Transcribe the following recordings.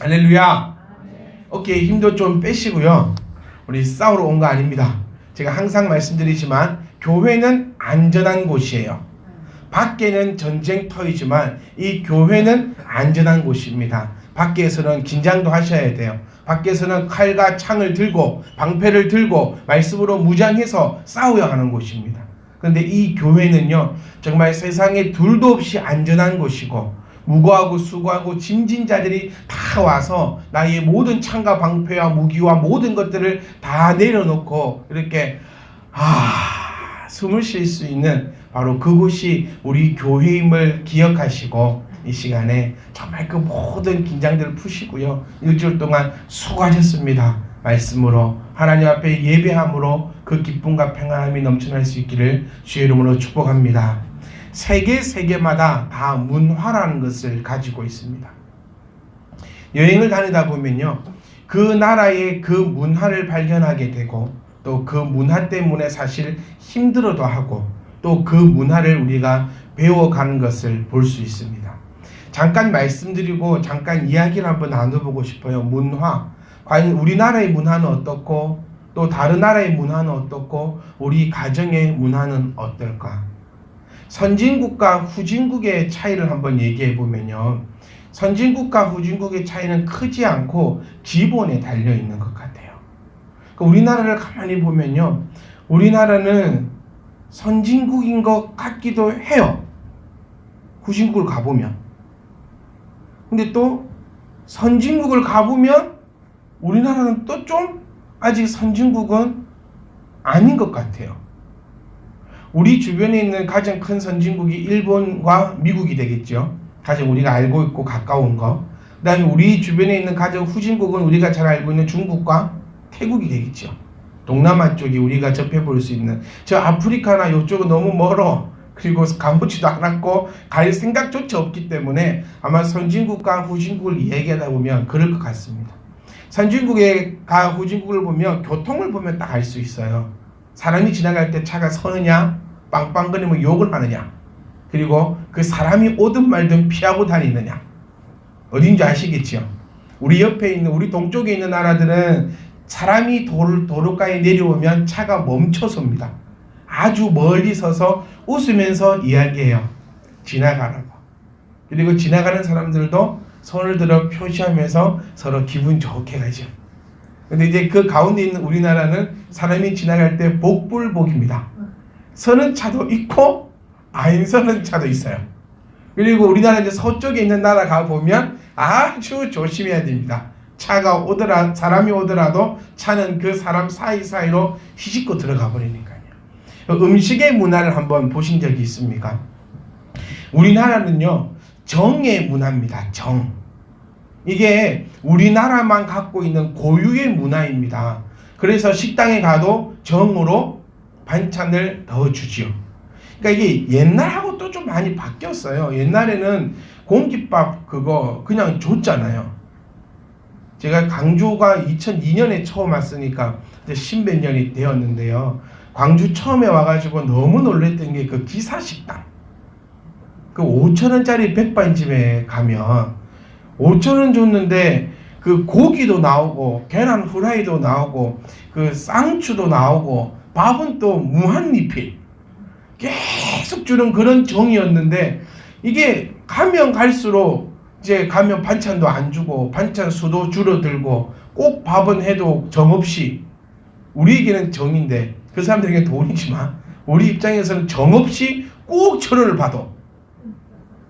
할렐루야. 어깨에 힘도 좀 빼시고요. 우리 싸우러 온 거 아닙니다. 제가 항상 말씀드리지만 교회는 안전한 곳이에요. 밖에는 전쟁터이지만 이 교회는 안전한 곳입니다. 밖에서는 긴장도 하셔야 돼요. 밖에서는 칼과 창을 들고 방패를 들고 말씀으로 무장해서 싸워야 하는 곳입니다. 그런데 이 교회는요, 정말 세상에 둘도 없이 안전한 곳이고 무고하고 수고하고 짐진 자들이 다 와서 나의 모든 창과 방패와 무기와 모든 것들을 다 내려놓고 이렇게 숨을 쉴 수 있는 바로 그곳이 우리 교회임을 기억하시고 이 시간에 정말 그 모든 긴장들을 푸시고요. 일주일 동안 수고하셨습니다. 말씀으로 하나님 앞에 예배함으로 그 기쁨과 평안함이 넘쳐날 수 있기를 주의 이름으로 축복합니다. 세계마다 다 문화라는 것을 가지고 있습니다. 여행을 다니다 보면요, 그 나라의 그 문화를 발견하게 되고 또 그 문화 때문에 사실 힘들어도 하고 또 그 문화를 우리가 배워가는 것을 볼 수 있습니다. 잠깐 말씀드리고 잠깐 이야기를 한번 나눠보고 싶어요. 문화, 과연 우리나라의 문화는 어떻고 또 다른 나라의 문화는 어떻고 우리 가정의 문화는 어떨까? 선진국과 후진국의 차이를 한번 얘기해 보면요, 선진국과 후진국의 차이는 크지 않고 기본에 달려 있는 것 같아요. 우리나라를 가만히 보면요, 우리나라는 선진국인 것 같기도 해요. 후진국을 가보면. 근데 또 선진국을 가보면 우리나라는 또 좀 아직 선진국은 아닌 것 같아요. 우리 주변에 있는 가장 큰 선진국이 일본과 미국이 되겠죠. 가장 우리가 알고 있고 가까운 거. 그 다음에 우리 주변에 있는 가장 후진국은 우리가 잘 알고 있는 중국과 태국이 되겠죠. 동남아 쪽이 우리가 접해볼 수 있는, 저 아프리카나 이쪽은 너무 멀어. 그리고 가보지도 않았고 갈 생각조차 없기 때문에 아마 선진국과 후진국을 얘기하다 보면 그럴 것 같습니다. 선진국과 후진국을 보면 교통을 보면 딱 알 수 있어요. 사람이 지나갈 때 차가 서느냐, 빵빵거리면 욕을 하느냐, 그리고 그 사람이 오든 말든 피하고 다니느냐. 어딘지 아시겠죠? 우리 옆에 있는, 우리 동쪽에 있는 나라들은 사람이 도로가에 내려오면 차가 멈춰섭니다. 아주 멀리 서서 웃으면서 이야기해요. 지나가라고. 그리고 지나가는 사람들도 손을 들어 표시하면서 서로 기분 좋게 가죠. 근데 이제 그 가운데 있는 우리나라는 사람이 지나갈 때 복불복입니다. 서는 차도 있고 안 서는 차도 있어요. 그리고 우리나라 이제 서쪽에 있는 나라 가보면 아주 조심해야 됩니다. 차가 오더라, 사람이 오더라도 차는 그 사람 사이사이로 휘짓고 들어가 버리니까요. 음식의 문화를 한번 보신 적이 있습니까? 우리나라는요, 정의 문화입니다. 정. 이게 우리나라만 갖고 있는 고유의 문화입니다. 그래서 식당에 가도 정으로 반찬을 넣어주지요. 그러니까 이게 옛날하고 또 좀 많이 바뀌었어요. 옛날에는 공깃밥 그거 그냥 줬잖아요. 제가 강주가 2002년에 처음 왔으니까 십몇 년이 되었는데요. 광주 처음에 와가지고 너무 놀랬던 게 그 기사식당. 그 5,000원짜리 백반집에 가면 5,000원 줬는데 그 고기도 나오고 계란 후라이도 나오고 그 쌍추도 나오고 밥은 또 무한리필 계속 주는 그런 정이었는데, 이게 가면 갈수록 이제 가면 반찬도 안 주고 반찬 수도 줄어들고 꼭 밥은 해도 정없이, 우리에게는 정인데 그 사람들에게 돈이지만 우리 입장에서는 정없이 꼭 1,000원을 받아.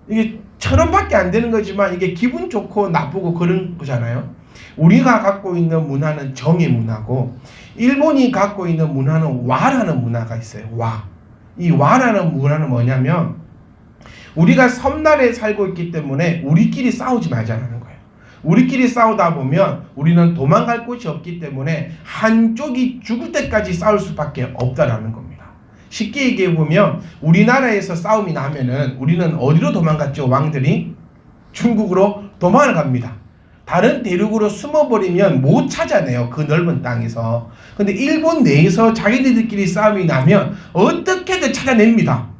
이게 1,000원밖에 안 되는 거지만 이게 기분 좋고 나쁘고 그런 거잖아요. 우리가 갖고 있는 문화는 정의 문화고, 일본이 갖고 있는 문화는 와라는 문화가 있어요. 와. 이 와라는 문화는 뭐냐면, 우리가 섬나라에 살고 있기 때문에 우리끼리 싸우지 말자는 거예요. 우리끼리 싸우다 보면 우리는 도망갈 곳이 없기 때문에 한쪽이 죽을 때까지 싸울 수밖에 없다라는 겁니다. 쉽게 얘기해 보면 우리나라에서 싸움이 나면은 우리는 어디로 도망갔죠? 왕들이 중국으로 도망을 갑니다. 다른 대륙으로 숨어버리면 못 찾아내요. 그 넓은 땅에서. 근데 일본 내에서 자기들끼리 싸움이 나면 어떻게든 찾아냅니다.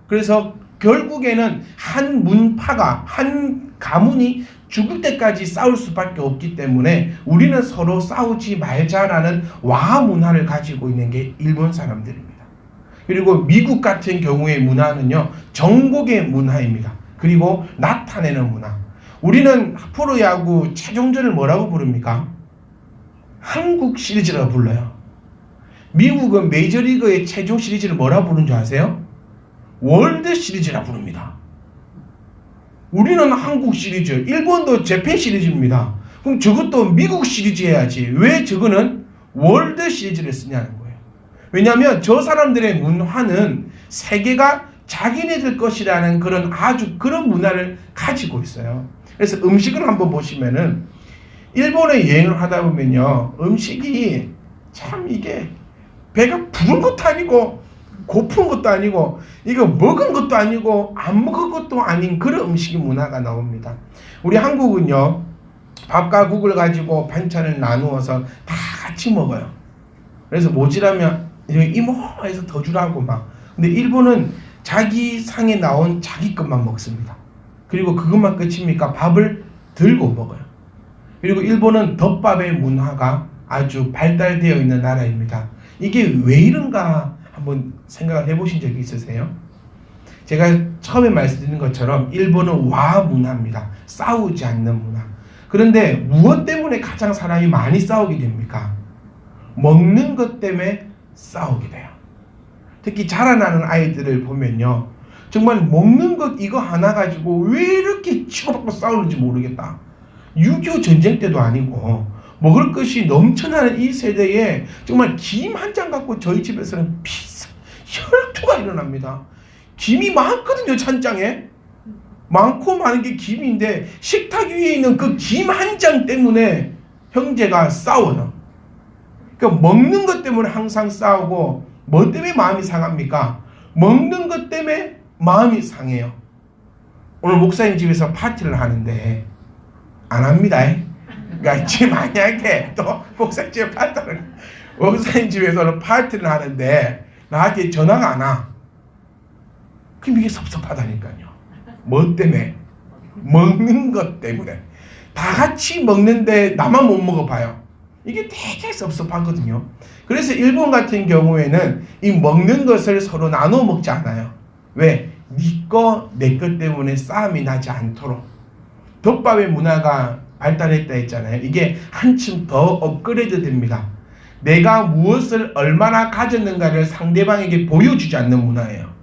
그래서 결국에는 한 문파가, 한 가문이 죽을 때까지 싸울 수밖에 없기 때문에 우리는 서로 싸우지 말자라는 와하 문화를 가지고 있는 게 일본 사람들입니다. 그리고 미국 같은 경우의 문화는요, 정복의 문화입니다. 그리고 나타내는 문화. 우리는 프로야구 최종전을 뭐라고 부릅니까? 한국 시리즈라고 불러요. 미국은 메이저리그의 최종 시리즈를 뭐라고 부르는 줄 아세요? 월드 시리즈라고 부릅니다. 우리는 한국 시리즈, 일본도 재팬 시리즈입니다. 그럼 저것도 미국 시리즈 해야지. 왜 저거는 월드 시리즈를 쓰냐는 거예요. 왜냐하면 저 사람들의 문화는 세계가 자기네들 것이라는 그런 문화를 가지고 있어요. 그래서 음식을 한번 보시면은 일본에 여행을 하다 보면요, 음식이 참 이게 배가 부른 것도 아니고 고픈 것도 아니고 이거 먹은 것도 아니고 안 먹은 것도 아닌 그런 음식의 문화가 나옵니다. 우리 한국은요, 밥과 국을 가지고 반찬을 나누어서 다 같이 먹어요. 그래서 모자라면 이모해서 더 주라고 막. 근데 일본은 자기 상에 나온 자기 것만 먹습니다. 그리고 그것만 끝입니까? 밥을 들고 먹어요. 그리고 일본은 덮밥의 문화가 아주 발달되어 있는 나라입니다. 이게 왜 이런가 한번 생각을 해보신 적이 있으세요? 제가 처음에 말씀드린 것처럼 일본은 와 문화입니다. 싸우지 않는 문화. 그런데 무엇 때문에 가장 사람이 많이 싸우게 됩니까? 먹는 것 때문에 싸우게 돼요. 특히 자라나는 아이들을 보면요, 정말 먹는 것 이거 하나 가지고 왜 이렇게 치고받고 싸우는지 모르겠다. 6.25 전쟁 때도 아니고 먹을 것이 넘쳐나는 이 세대에 정말 김 한 장 갖고 저희 집에서는 혈투가 일어납니다. 김이 많거든요. 찬장에 많고 많은 게 김인데 식탁 위에 있는 그 김 한 장 때문에 형제가 싸워요. 그러니까 먹는 것 때문에 항상 싸우고, 뭐 때문에 마음이 상합니까? 먹는 것 때문에 마음이 상해요. 오늘 목사님 집에서 파티를 하는데 안 합니다. 그러니까 만약에 또 목사님 집에 목사님 집에서는 파티를 하는데 나한테 전화가 안 와. 그럼 이게 섭섭하다니까요. 뭐 때문에? 먹는 것 때문에. 다 같이 먹는데 나만 못 먹어봐요. 이게 되게 섭섭하거든요. 그래서 일본 같은 경우에는 이 먹는 것을 서로 나눠 먹지 않아요. 왜? 네 거, 내 것 때문에 싸움이 나지 않도록. 덮밥의 문화가 발달했다 했잖아요. 이게 한층 더 업그레이드 됩니다. 내가 무엇을 얼마나 가졌는가를 상대방에게 보여주지 않는 문화예요.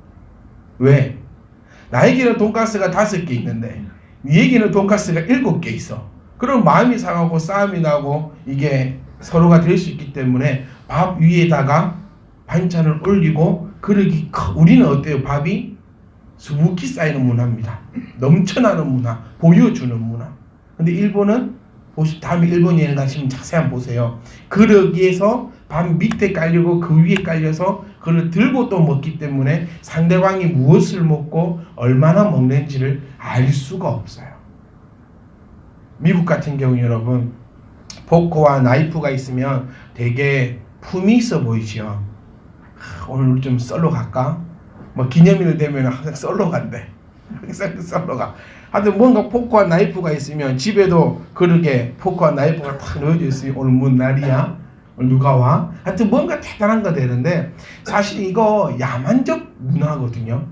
왜? 나에게는 돈가스가 5개 있는데 네에게는 돈가스가 7개 있어. 그럼 마음이 상하고 싸움이 나고 이게 서로가 될 수 있기 때문에 밥 위에다가 반찬을 올리고 그릇이 우리는 어때요? 밥이 수북히 쌓이는 문화입니다. 넘쳐나는 문화, 보여주는 문화. 근데 일본은 다음에 일본 여행 가시면 자세히 한번 보세요. 그릇에서 밥 밑에 깔리고 그 위에 깔려서 그걸 들고 또 먹기 때문에 상대방이 무엇을 먹고 얼마나 먹는지를 알 수가 없어요. 미국 같은 경우 여러분, 포크와 나이프가 있으면 되게 품이 있어 보이죠. 오늘 좀 썰러 갈까? 뭐 기념일 되면 항상 썰러 간대. 항상 썰러 가. 하여튼 뭔가 포크와 나이프가 있으면 집에도 그릇에 포크와 나이프가 탁 놓여져 있으면 오늘 뭔 날이야? 오늘 누가 와? 하여튼 뭔가 대단한 거 되는데 사실 이거 야만적 문화거든요.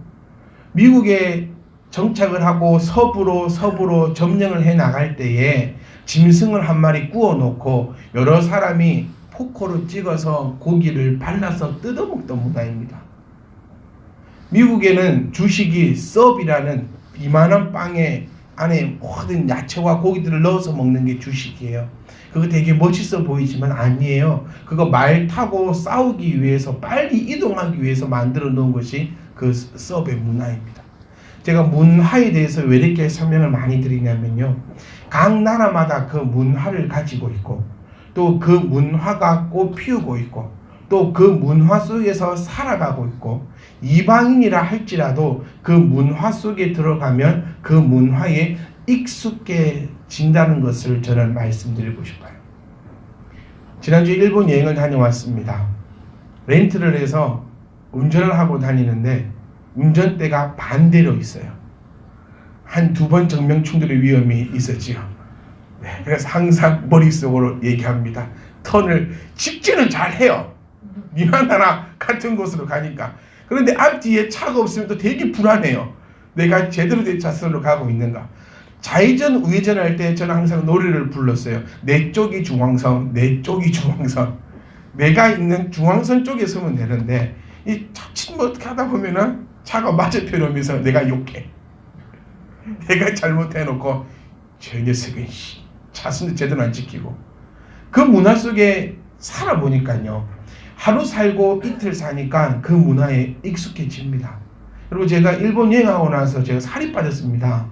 미국에 정착을 하고 서부로 점령을 해 나갈 때에 짐승을 한 마리 구워 놓고 여러 사람이 포크로 찍어서 고기를 발라서 뜯어먹던 문화입니다. 미국에는 주식이 서브이라는 이만한 빵에 안에 모든 야채와 고기들을 넣어서 먹는 게 주식이에요. 그거 되게 멋있어 보이지만 아니에요. 그거 말 타고 싸우기 위해서 빨리 이동하기 위해서 만들어 놓은 것이 그 서브의 문화입니다. 제가 문화에 대해서 왜 이렇게 설명을 많이 드리냐면요, 각 나라마다 그 문화를 가지고 있고 또 그 문화가 꽃 피우고 있고 또 그 문화 속에서 살아가고 있고 이방인이라 할지라도 그 문화 속에 들어가면 그 문화에 익숙해진다는 것을 저는 말씀드리고 싶어요. 지난주에 일본 여행을 다녀왔습니다. 렌트를 해서 운전을 하고 다니는데 운전대가 반대로 있어요. 한 2번 정면 충돌의 위험이 있었지요. 네, 그래서 항상 머릿속으로 얘기합니다. 턴을 직진을 잘 해요. 니나나나 같은 곳으로 가니까. 그런데 앞뒤에 차가 없으면 또 되게 불안해요. 내가 제대로 된 차선으로 가고 있는가. 좌회전 우회전 할 때 저는 항상 노래를 불렀어요. 내 쪽이 중앙선, 내 쪽이 중앙선. 내가 있는 중앙선 쪽에 서면 되는데 이 자칫 뭐 어떻게 하다 보면은 차가 맞은편에 오면서 내가 욕해. 내가 잘못해놓고 저 녀석은 차선도 제대로 안 지키고. 그 문화 속에 살아보니까요, 하루 살고 이틀 사니까 그 문화에 익숙해집니다. 그리고 제가 일본 여행하고 나서 제가 살이 빠졌습니다.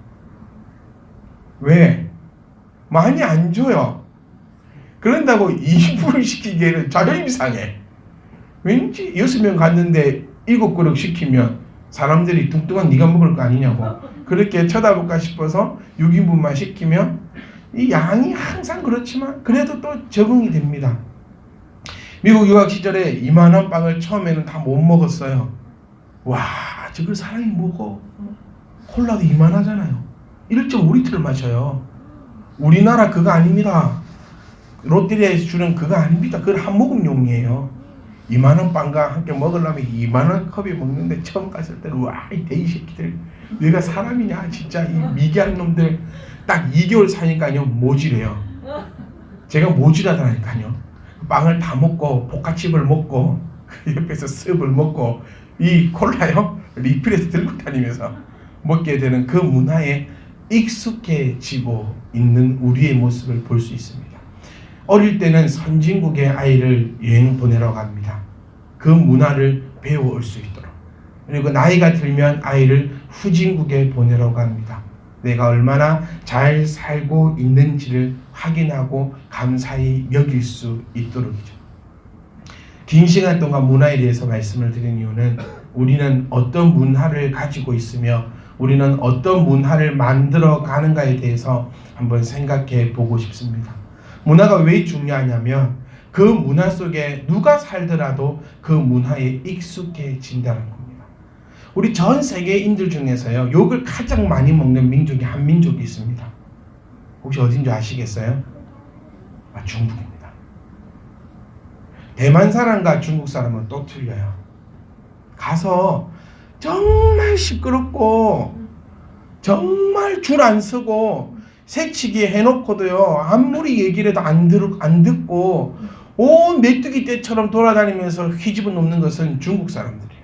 왜? 많이 안 줘요. 그런다고 2불 시키기에는 자존심이 상해. 왠지 6명 갔는데 7그릇 시키면 사람들이 뚱뚱한 네가 먹을 거 아니냐고 그렇게 쳐다볼까 싶어서 6인분만 시키면 이 양이 항상 그렇지만 그래도 또 적응이 됩니다. 미국 유학 시절에 이만한 빵을 처음에는 다 못 먹었어요. 와, 저걸 사람이 먹어. 콜라도 이만하잖아요. 1.5리터를 마셔요. 우리나라 그거 아닙니다. 롯데리아에서 주는 그거 아닙니다. 그건 한 모금용이에요. 이만한 빵과 함께 먹으려면 이만한 컵에 먹는데 처음 갔을 때는 와, 이 돼지 새끼들 내가 사람이냐 진짜 이 미개한 놈들. 딱 2개월 사니까요 모질해요. 제가 모질하다니까요. 빵을 다 먹고 볶아칩을 먹고 옆에서 습을 먹고 이 콜라요 리필해서 들고 다니면서 먹게 되는 그 문화에 익숙해지고 있는 우리의 모습을 볼 수 있습니다. 어릴 때는 선진국의 아이를 여행 보내러 갑니다. 그 문화를 배워올 수 있도록. 그리고 나이가 들면 아이를 후진국에 보내러 갑니다. 내가 얼마나 잘 살고 있는지를 확인하고 감사히 여길 수 있도록이죠. 긴 시간 동안 문화에 대해서 말씀을 드린 이유는 우리는 어떤 문화를 가지고 있으며 우리는 어떤 문화를 만들어 가는가에 대해서 한번 생각해 보고 싶습니다. 문화가 왜 중요하냐면 그 문화 속에 누가 살더라도 그 문화에 익숙해진다는 겁니다. 우리 전 세계인들 중에서요, 욕을 가장 많이 먹는 민족이 한 민족이 있습니다. 혹시 어딘지 아시겠어요? 중국입니다. 대만 사람과 중국 사람은 또 틀려요. 가서 정말 시끄럽고 정말 줄 안 서고 새치기 해놓고도요 아무리 얘기를 해도 안 듣고 온 메뚜기 떼처럼 돌아다니면서 휘집어 놓는 것은 중국 사람들이에요.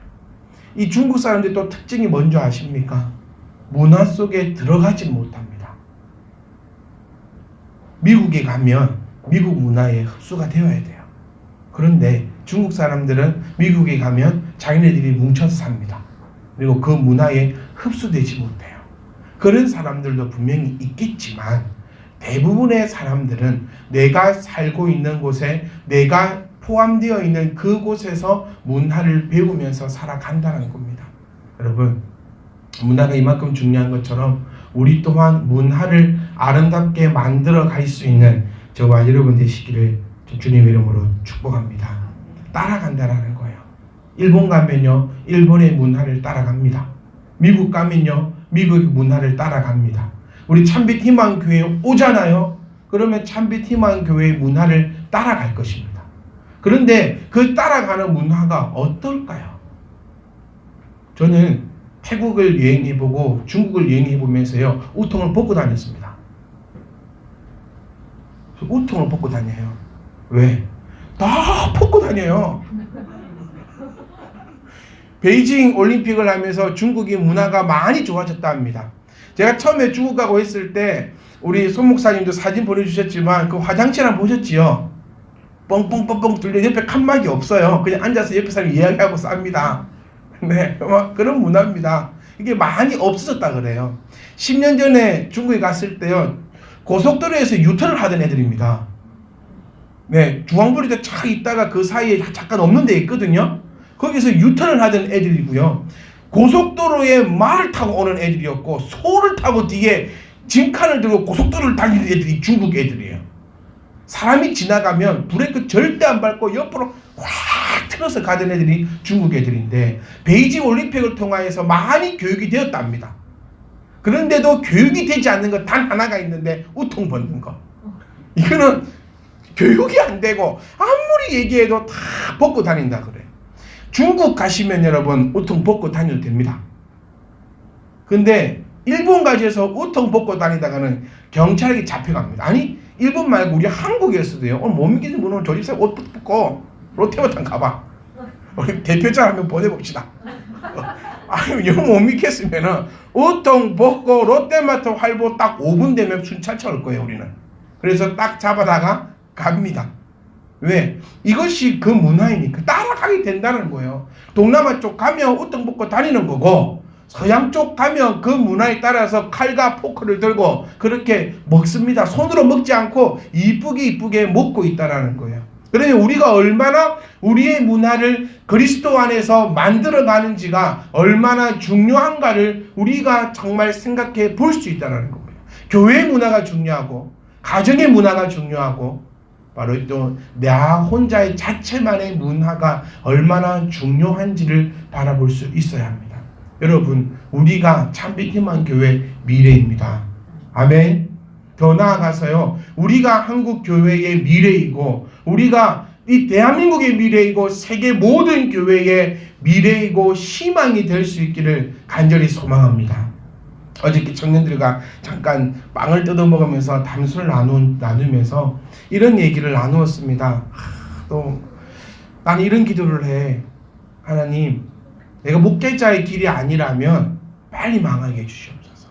이 중국 사람들이 또 특징이 뭔지 아십니까? 문화 속에 들어가지 못합니다. 미국에 가면 미국 문화에 흡수가 되어야 돼요. 그런데 중국 사람들은 미국에 가면 자기네들이 뭉쳐서 삽니다. 그리고 그 문화에 흡수되지 못해요. 그런 사람들도 분명히 있겠지만 대부분의 사람들은 내가 살고 있는 곳에 내가 포함되어 있는 그곳에서 문화를 배우면서 살아간다는 겁니다. 여러분, 문화가 이만큼 중요한 것처럼 우리 또한 문화를 아름답게 만들어 갈 수 있는 저와 여러분 되시기를 주님의 이름으로 축복합니다. 따라간다라는 거예요. 일본 가면요 일본의 문화를 따라갑니다. 미국 가면요 미국의 문화를 따라갑니다. 우리 참빛 희망교회에 오잖아요. 그러면 참빛 희망교회의 문화를 따라갈 것입니다. 그런데 그 따라가는 문화가 어떨까요? 저는 태국을 여행해보고 중국을 여행해보면서요 우통을 벗고 다녔습니다. 우통을 벗고 다녀요. 왜? 다 벗고 다녀요. 베이징 올림픽을 하면서 중국의 문화가 많이 좋아졌다 합니다. 제가 처음에 중국 가고 했을 때 우리 손 목사님도 사진 보내주셨지만 그 화장실 한번 보셨지요? 뻥뻥뻥뻥 뚫려 옆에 칸막이 없어요. 그냥 앉아서 옆에 사람이 이야기하고 쌉니다. 네, 그런 문화입니다. 이게 많이 없어졌다 그래요. 10년 전에 중국에 갔을 때요 고속도로에서 유턴을 하던 애들입니다. 네, 중앙부리도 차 있다가 그 사이에 잠깐 없는 데 있거든요. 거기서 유턴을 하던 애들이고요. 고속도로에 말을 타고 오는 애들이었고 소를 타고 뒤에 짐칸을 들고 고속도로를 달리는 애들이 중국 애들이에요. 사람이 지나가면 브레이크 절대 안 밟고 옆으로 확 틀어서 가던 애들이 중국 애들인데 베이징 올림픽을 통하여서 많이 교육이 되었답니다. 그런데도 교육이 되지 않는 것 단 하나가 있는데 우통 벗는 거. 이거는 교육이 안 되고 아무리 얘기해도 다 벗고 다닌다 그래요. 중국 가시면 여러분 우통 벗고 다녀도 됩니다. 근데 일본 가셔서 우통 벗고 다니다가는 경찰에게 잡혀갑니다. 아니 일본 말고 우리 한국에서도요. 오늘 못 믿기는 분은 조집사에 옷 벗고 롯데마트 가봐. 우리 대표자 한 명 보내봅시다. 아니 영 못 믿겠으면은 우통 벗고 롯데마트 활보 딱 5분 되면 순찰차 올 거예요 우리는. 그래서 딱 잡아다가 갑니다. 왜? 이것이 그 문화이니까 따라가게 된다는 거예요. 동남아 쪽 가면 우통 벗고 다니는 거고 서양 쪽 가면 그 문화에 따라서 칼과 포크를 들고 그렇게 먹습니다. 손으로 먹지 않고 이쁘게 먹고 있다는 거예요. 그러면 우리가 얼마나 우리의 문화를 그리스도 안에서 만들어가는지가 얼마나 중요한가를 우리가 정말 생각해 볼 수 있다는 겁니다. 교회의 문화가 중요하고 가정의 문화가 중요하고 바로 또 나 혼자의 자체만의 문화가 얼마나 중요한지를 바라볼 수 있어야 합니다. 여러분 우리가 참빛희망 교회 미래입니다. 아멘. 더 나아가서요 우리가 한국 교회의 미래이고 우리가 이 대한민국의 미래이고 세계 모든 교회의 미래이고 희망이 될 수 있기를 간절히 소망합니다. 어저께 청년들과 잠깐 빵을 뜯어 먹으면서 담소를 나누면서 이런 얘기를 나누었습니다. 또 나는 이런 기도를 해. 하나님 내가 목회자의 길이 아니라면 빨리 망하게 해주시옵소서.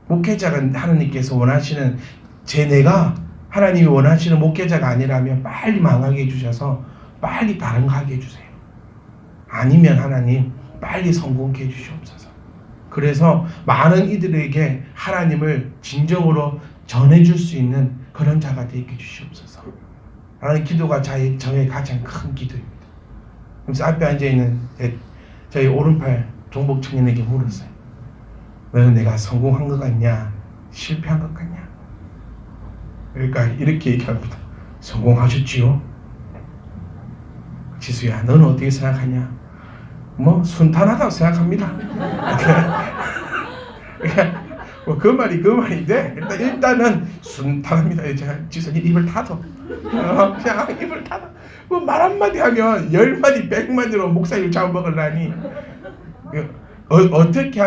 목회자가 하나님께서 원하시는 내가 하나님이 원하시는 목회자가 아니라면 빨리 망하게 해주셔서 빨리 다른 거 하게 해주세요. 아니면 하나님 빨리 성공케 해주시옵소서. 그래서 많은 이들에게 하나님을 진정으로 전해줄 수 있는 그런 자가 되게 해주시옵소서. 라는 기도가 저의 가장 큰 기도입니다. 그래서 앞에 앉아있는 저희 오른팔 종복 청년에게 물었어요. 너는 내가 성공한 것 같냐? 실패한 것 같냐? 그러니까 이렇게 얘기합니다. 성공하셨지요? 지수야 너는 어떻게 생각하냐? 뭐 순탄하다고 생각합니다. 그 말이 그 말인데 일단은 순탄합니다. 제가 지수님 입을 닫어. 그냥 입을 닫아. 뭐 말 한마디 하면 10마디 100마디로 목사님 잡아먹으려니 어떻게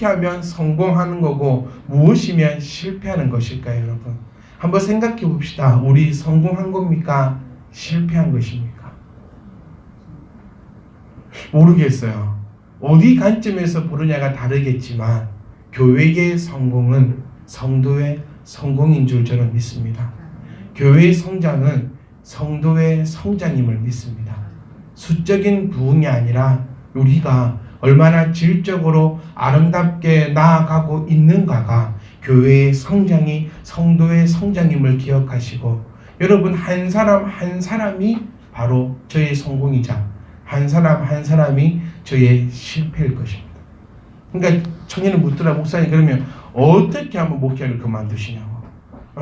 하면 성공하는 거고 무엇이면 실패하는 것일까요 여러분? 한번 생각해 봅시다. 우리 성공한 겁니까? 실패한 것입니까? 모르겠어요. 어디 관점에서 보느냐가 다르겠지만 교회의 성공은 성도의 성공인 줄 저는 믿습니다. 교회의 성장은 성도의 성장임을 믿습니다. 수적인 부흥이 아니라 우리가 얼마나 질적으로 아름답게 나아가고 있는가가 교회의 성장이 성도의 성장임을 기억하시고 여러분 한 사람 한 사람이 바로 저의 성공이자 한 사람 한 사람이 저의 실패일 것입니다. 그러니까 청년을 묻더라. 목사님 그러면 어떻게 하면 목회를 그만두시냐고.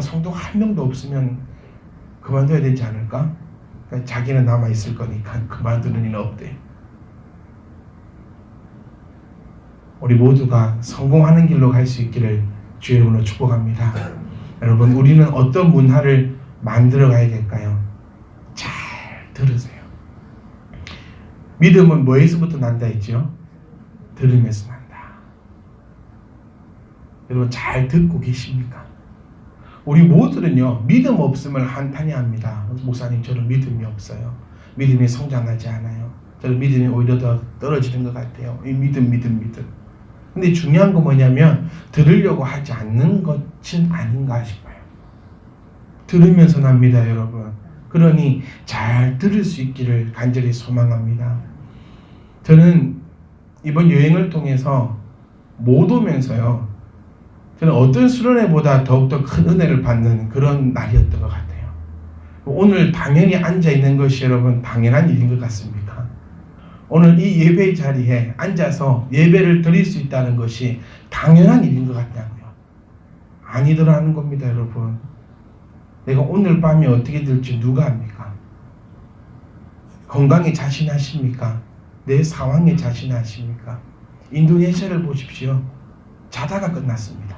성도 한 명도 없으면 그만둬야 되지 않을까? 그러니까 자기는 남아있을 거니까 그만두는 일은 없대. 우리 모두가 성공하는 길로 갈 수 있기를 주의 이름으로 축복합니다. 여러분 우리는 어떤 문화를 만들어 가야 될까요? 잘 들으세요. 믿음은 뭐에서부터 난다 했죠? 들음에서 난다. 여러분 잘 듣고 계십니까? 우리 모두는요 믿음 없음을 한탄히 합니다. 목사님 저는 믿음이 없어요. 믿음이 성장하지 않아요. 저는 믿음이 오히려 더 떨어지는 것 같아요. 이 믿음. 근데 중요한 건 뭐냐면 들으려고 하지 않는 것은 아닌가 싶어요. 들으면서 납니다 여러분. 그러니 잘 들을 수 있기를 간절히 소망합니다. 저는 이번 여행을 통해서 못 오면서요 저는 어떤 수련회보다 더욱더 큰 은혜를 받는 그런 날이었던 것 같아요. 오늘 당연히 앉아있는 것이 여러분 당연한 일인 것 같습니까? 오늘 이 예배 자리에 앉아서 예배를 드릴 수 있다는 것이 당연한 일인 것 같냐고요. 아니더라는 겁니다 여러분. 내가 오늘 밤에 어떻게 될지 누가 압니까? 건강에 자신하십니까? 내 상황에 자신하십니까? 인도네시아를 보십시오. 자다가 끝났습니다.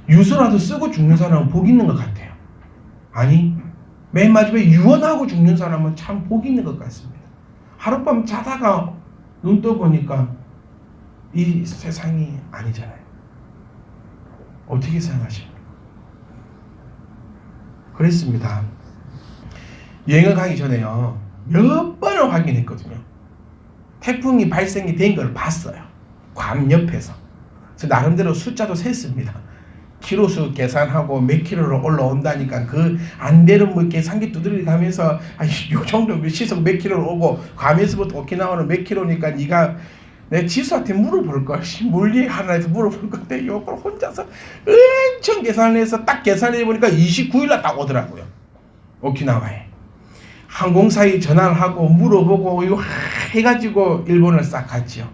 유서라도 쓰고 죽는 사람은 복 있는 것 같아요. 아니, 맨 마지막에 유언하고 죽는 사람은 참 복 있는 것 같습니다. 하룻밤 자다가 눈 떠보니까 이 세상이 아니잖아요. 어떻게 생각하십니까? 그랬습니다. 여행을 가기 전에요, 몇 번을 확인했거든요. 태풍이 발생이 된 걸 봤어요. 괌 옆에서. 그래서 나름대로 숫자도 셌습니다. 키로수 계산하고 몇 킬로로 올라온다니까 그 안되는 뭐 계산기 두드려 가면서 요 정도 시속 몇 킬로로 오고 괌에서부터 오키나와는 몇 킬로니까 네가 내 지수한테 물어볼 걸, 물리 하나에서 물어볼 건데 요걸 혼자서 엄청 계산을 해서 딱 계산해 보니까 29일날 딱 오더라고요. 오키나와에. 항공사에 전화를 하고 물어보고 이거 해가지고 일본을 싹 갔지요.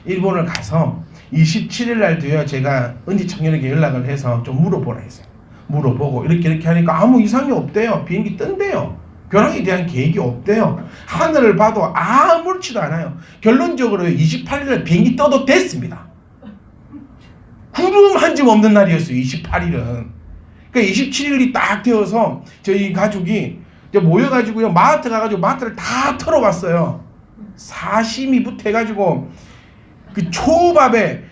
일본을 가서 27일날 뒤에 제가 은지 청년에게 연락을 해서 좀 물어보라 했어요. 물어보고 이렇게 하니까 아무 이상이 없대요. 비행기 뜬대요. 변항에 대한 계획이 없대요. 하늘을 봐도 아무렇지도 않아요. 결론적으로 28일날 비행기 떠도 됐습니다. 구름 한 점 없는 날이었어요. 28일은. 그러니까 27일이 딱 되어서 저희 가족이 모여가지고요, 마트 가가지고 마트를 다 털어봤어요. 사시미부터 해가지고 그 초밥에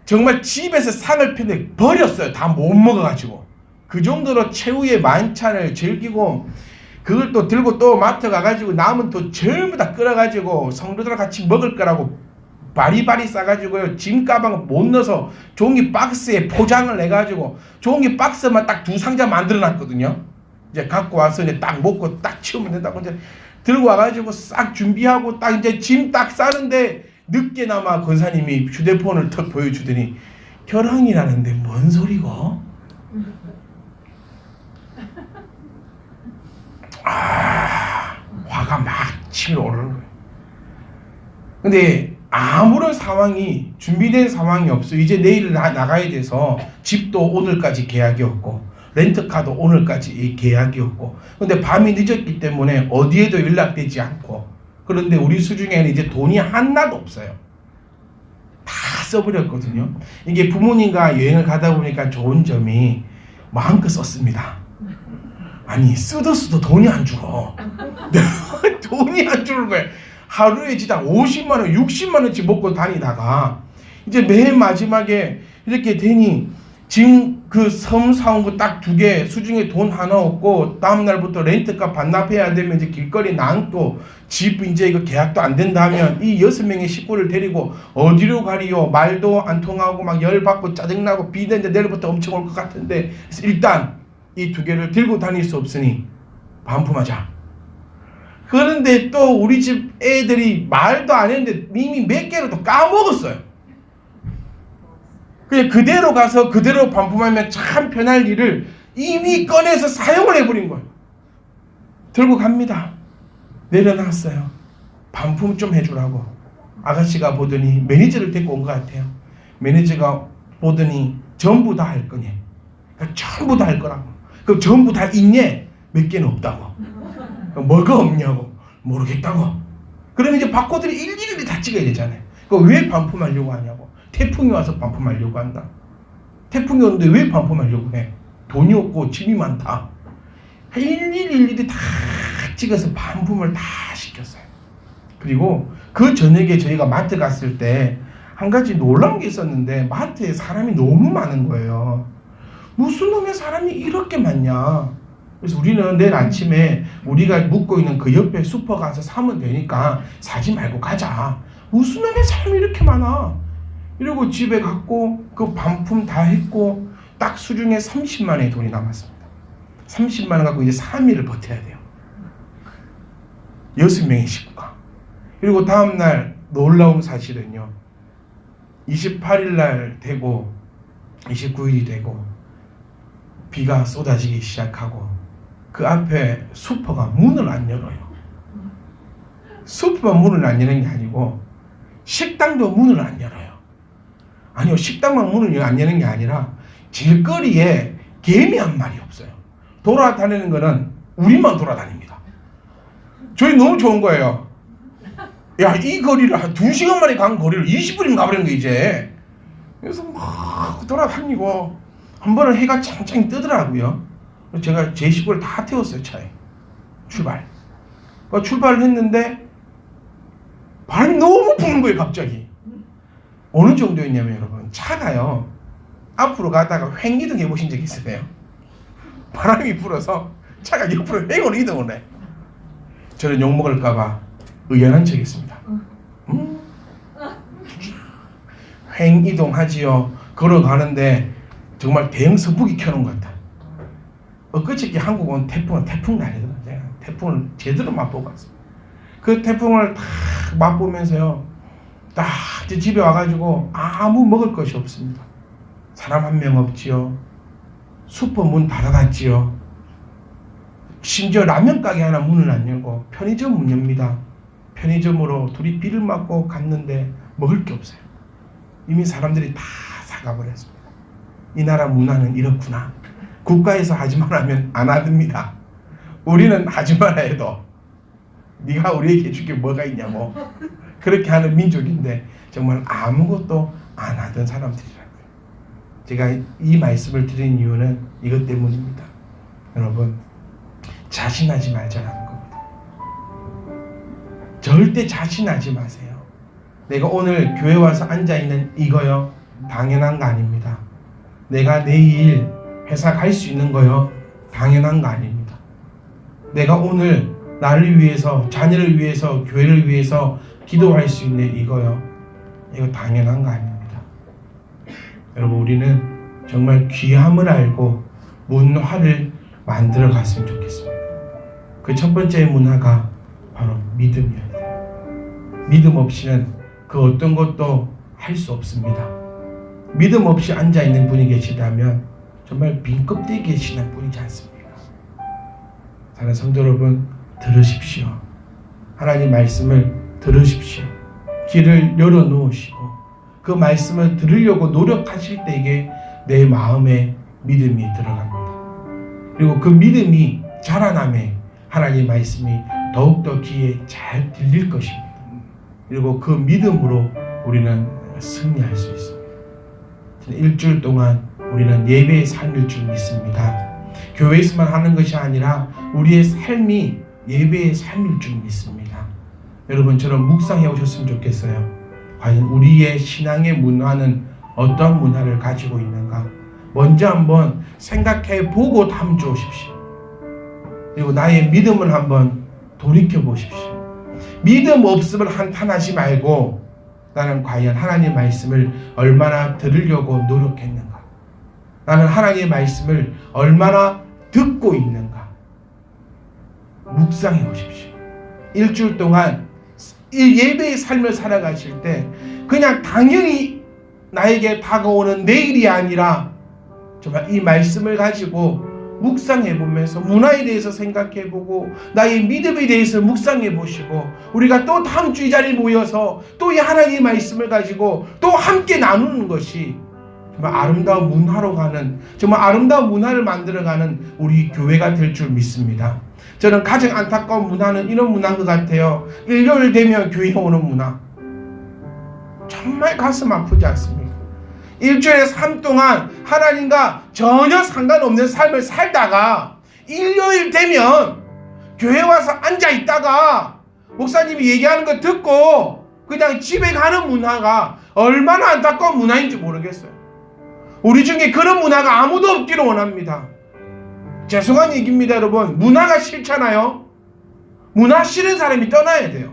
정말 집에서 상을 폈는데 버렸어요. 다 못 먹어가지고. 그 정도로 최후의 만찬을 즐기고, 그걸 또 들고 또 마트 가가지고 남은 또 전부 다 끌어가지고 성도들과 같이 먹을 거라고 바리바리 싸가지고요, 짐 가방 못 넣어서 종이 박스에 포장을 해가지고 종이 박스만 딱 2상자 만들어 놨거든요. 이제 갖고 와서 이제 딱 먹고 딱 치우면 된다고 이제 들고 와가지고 싹 준비하고 딱 이제 짐 딱 싸는데 늦게나마 권사님이 휴대폰을 턱 보여주더니 결항이라는데 뭔 소리고? 화가 막 치밀어 오르는 거예요. 근데 아무런 상황이 준비된 상황이 없어. 이제 내일 나가야 돼서 집도 오늘까지 계약이 없고 렌트카도 오늘까지 계약이었고, 근데 밤이 늦었기 때문에 어디에도 연락되지 않고, 그런데 우리 수중에는 이제 돈이 하나도 없어요. 다 써버렸거든요. 이게 부모님과 여행을 가다 보니까 좋은 점이 마음껏 썼습니다. 아니 쓰도 돈이 안 줄어. 돈이 안 주는 거예요. 하루에 진짜 50만원 60만원치 먹고 다니다가 이제 맨 마지막에 이렇게 되니 지금 그 섬 사온 거 딱 2개, 수중에 돈 하나 없고 다음날부터 렌트값 반납해야 되면 이제 길거리 낭또 집 이제 이거 계약도 안 된다 하면 이 6명의 식구를 데리고 어디로 가리요? 말도 안 통하고 막 열받고 짜증나고 비는 이제 내일부터 엄청 올 것 같은데, 그래서 일단 이 2개를 들고 다닐 수 없으니 반품하자. 그런데 또 우리 집 애들이 말도 안 했는데 이미 몇 개를 또 까먹었어요. 그냥 그대로 가서 그대로 반품하면 참 편할 일을 이미 꺼내서 사용을 해버린 거예요. 들고 갑니다. 내려놨어요. 반품 좀 해주라고. 아가씨가 보더니 매니저를 데리고 온 것 같아요. 매니저가 보더니 전부 다 할 거니. 그러니까 전부 다 할 거라고. 그럼 전부 다 있냐? 몇 개는 없다고. 뭐가 없냐고. 모르겠다고. 그러면 이제 바코드를 일일이 다 찍어야 되잖아요. 그럼 왜 반품하려고 하냐고. 태풍이 와서 반품하려고 한다. 태풍이 오는데 왜 반품하려고 해? 돈이 없고 짐이 많다. 일일이 다 찍어서 반품을 다 시켰어요. 그리고 그 저녁에 저희가 마트 갔을 때 한 가지 놀라운 게 있었는데, 마트에 사람이 너무 많은 거예요. 무슨 놈의 사람이 이렇게 많냐. 그래서 우리는 내일 아침에 우리가 묵고 있는 그 옆에 슈퍼 가서 사면 되니까 사지 말고 가자. 무슨 놈의 사람이 이렇게 많아. 이러고 집에 갔고 그 반품 다 했고 딱 수중에 30만 원의 돈이 남았습니다. 30만 원 갖고 이제 3일을 버텨야 돼요. 6명의 식구가. 그리고 다음날 놀라운 사실은요, 28일 날 되고 29일이 되고 비가 쏟아지기 시작하고 그 앞에 슈퍼가 문을 안 열어요. 슈퍼가 문을 안 여는 게 아니고 식당도 문을 안 열어요. 아니요, 식당만 문을 안 여는 게 아니라 길거리에 개미 한 마리 없어요. 돌아다니는 거는 우리만 돌아다닙니다. 저희 너무 좋은 거예요. 야, 이 거리를 한 2시간 만에 간 거리를 20분이면 가버리는 거 이제. 그래서 막 돌아다니고 한 번은 해가 짱짱 뜨더라고요. 제가 제 식구를 다 태웠어요. 차에 출발. 출발을 했는데 바람이 너무 부는 거예요. 갑자기. 어느 정도였냐면 여러분, 차가요 앞으로 가다가 횡이동 해보신 적 있으세요? 바람이 불어서 차가 옆으로 횡으로 이동을 해. 저는 욕먹을까봐 의연한 척 했습니다. 횡 이동하지요. 걸어가는데 정말 대형 선풍기 켜놓은 것 같아. 엊그저께 한국 온 태풍은 태풍 날이더라고요. 제가 태풍을 제대로 맛보고 왔습니다. 그 태풍을 딱 맛보면서요, 딱 집에 와가지고 아무 먹을 것이 없습니다. 사람 한 명 없지요. 슈퍼 문 닫아놨지요. 심지어 라면 가게 하나 문을 안 열고 편의점 문 엽니다. 편의점으로 둘이 비를 맞고 갔는데 먹을 게 없어요. 이미 사람들이 다 사가버렸습니다. 이 나라 문화는 이렇구나. 국가에서 하지 말라면 안 하듭니다. 우리는 하지 말아 해도 네가 우리에게 해줄 게 뭐가 있냐고 그렇게 하는 민족인데 정말 아무것도 안 하던 사람들이라고요. 제가 이 말씀을 드린 이유는 이것 때문입니다. 여러분, 자신하지 말자라는 겁니다. 절대 자신하지 마세요. 내가 오늘 교회 와서 앉아있는 이거요, 당연한 거 아닙니다. 내가 내일 회사 갈 수 있는 거요, 당연한 거 아닙니다. 내가 오늘 나를 위해서, 자녀를 위해서, 교회를 위해서 기도할 수 있는 이거요, 이거 당연한 거 아닙니다. 여러분, 우리는 정말 귀함을 알고 문화를 만들어 갔으면 좋겠습니다. 그 첫 번째 문화가 바로 믿음이에요. 믿음 없이는 그 어떤 것도 할 수 없습니다. 믿음 없이 앉아있는 분이 계시다면 정말 빈 껍데기 계시는 분이지 않습니까? 사랑하는 성도 여러분, 들으십시오. 하나님 말씀을 들으십시오. 귀를 열어놓으시고 그 말씀을 들으려고 노력하실 때에 내 마음에 믿음이 들어갑니다. 그리고 그 믿음이 자라남에 하나님 말씀이 더욱더 귀에 잘 들릴 것입니다. 그리고 그 믿음으로 우리는 승리할 수 있습니다. 일주일 동안 우리는 예배의 삶일 줄 믿습니다. 교회에서만 하는 것이 아니라 우리의 삶이 예배의 삶일 줄 믿습니다. 여러분처럼 묵상해 오셨으면 좋겠어요. 과연 우리의 신앙의 문화는 어떤 문화를 가지고 있는가? 먼저 한번 생각해 보고 다음 주 오십시오. 그리고 나의 믿음을 한번 돌이켜 보십시오. 믿음 없음을 한탄하지 말고 나는 과연 하나님의 말씀을 얼마나 들으려고 노력했는가? 나는 하나님의 말씀을 얼마나 듣고 있는가? 묵상해 보십시오. 일주일 동안 이 예배의 삶을 살아가실 때 그냥 당연히 나에게 다가오는 내일이 아니라 정말 이 말씀을 가지고 묵상해 보면서 문화에 대해서 생각해 보고 나의 믿음에 대해서 묵상해 보시고 우리가 또 다음 주 이 자리에 모여서 또 이 하나님의 말씀을 가지고 또 함께 나누는 것이 정말 아름다운 문화로 가는, 정말 아름다운 문화를 만들어가는 우리 교회가 될 줄 믿습니다. 저는 가장 안타까운 문화는 이런 문화인 것 같아요. 일요일 되면 교회 오는 문화. 정말 가슴 아프지 않습니까? 일주일에 삶 동안 하나님과 전혀 상관없는 삶을 살다가 일요일 되면 교회 와서 앉아 있다가 목사님이 얘기하는 거 듣고 그냥 집에 가는 문화가 얼마나 안타까운 문화인지 모르겠어요. 우리 중에 그런 문화가 아무도 없기를 원합니다. 죄송한 얘기입니다, 여러분. 문화가 싫잖아요. 문화 싫은 사람이 떠나야 돼요.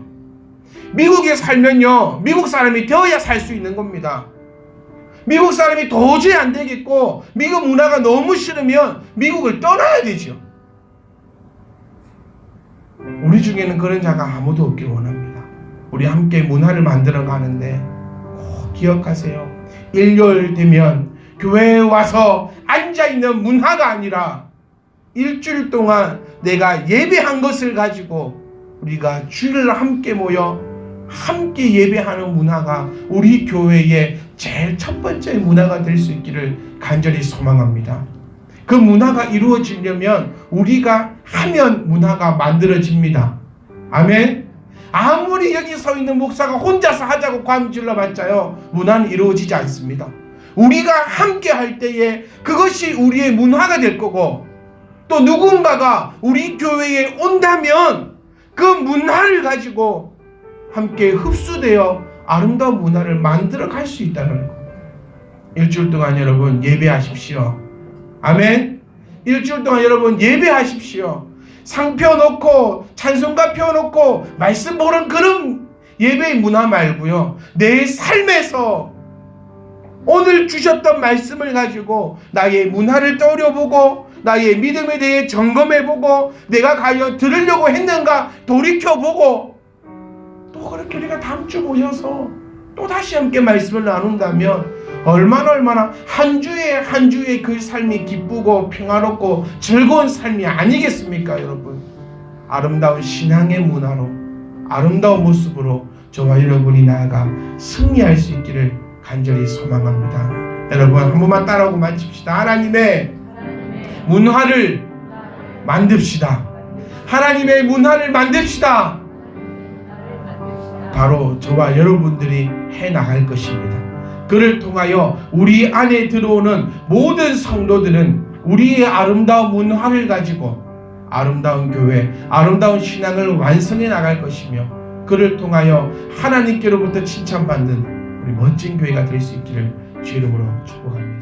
미국에 살면요, 미국 사람이 되어야 살 수 있는 겁니다. 미국 사람이 도저히 안 되겠고 미국 문화가 너무 싫으면 미국을 떠나야 되죠. 우리 중에는 그런 자가 아무도 없길 원합니다. 우리 함께 문화를 만들어 가는데 꼭 기억하세요. 일요일 되면 교회에 와서 앉아있는 문화가 아니라 일주일 동안 내가 예배한 것을 가지고 우리가 주일을 함께 모여 함께 예배하는 문화가 우리 교회의 제일 첫 번째 문화가 될 수 있기를 간절히 소망합니다. 그 문화가 이루어지려면 우리가 하면 문화가 만들어집니다. 아멘. 아무리 여기 서 있는 목사가 혼자서 하자고 관 질러봤자요, 문화는 이루어지지 않습니다. 우리가 함께 할 때에 그것이 우리의 문화가 될 거고, 또 누군가가 우리 교회에 온다면 그 문화를 가지고 함께 흡수되어 아름다운 문화를 만들어 갈 수 있다는 거. 일주일 동안 여러분 예배하십시오. 아멘. 일주일 동안 여러분 예배하십시오. 상 펴놓고 찬송가 펴놓고 말씀 보는 그런 예배의 문화 말고요, 내 삶에서 오늘 주셨던 말씀을 가지고 나의 문화를 떠올려보고 나의 믿음에 대해 점검해보고 내가 과연 들으려고 했는가 돌이켜보고, 또 그렇게 우리가 다음 주 모여서 또 다시 함께 말씀을 나눈다면 얼마나 한 주의 그 삶이 기쁘고 평화롭고 즐거운 삶이 아니겠습니까 여러분. 아름다운 신앙의 문화로, 아름다운 모습으로 저와 여러분이 나아가 승리할 수 있기를 간절히 소망합니다. 여러분 한 번만 따라하고 마칩시다. 하나님의 문화를 만듭시다. 하나님의 문화를 만듭시다. 바로 저와 여러분들이 해나갈 것입니다. 그를 통하여 우리 안에 들어오는 모든 성도들은 우리의 아름다운 문화를 가지고 아름다운 교회, 아름다운 신앙을 완성해 나갈 것이며, 그를 통하여 하나님께로부터 칭찬받는 우리 멋진 교회가 될 수 있기를 주 이름으로 축복합니다.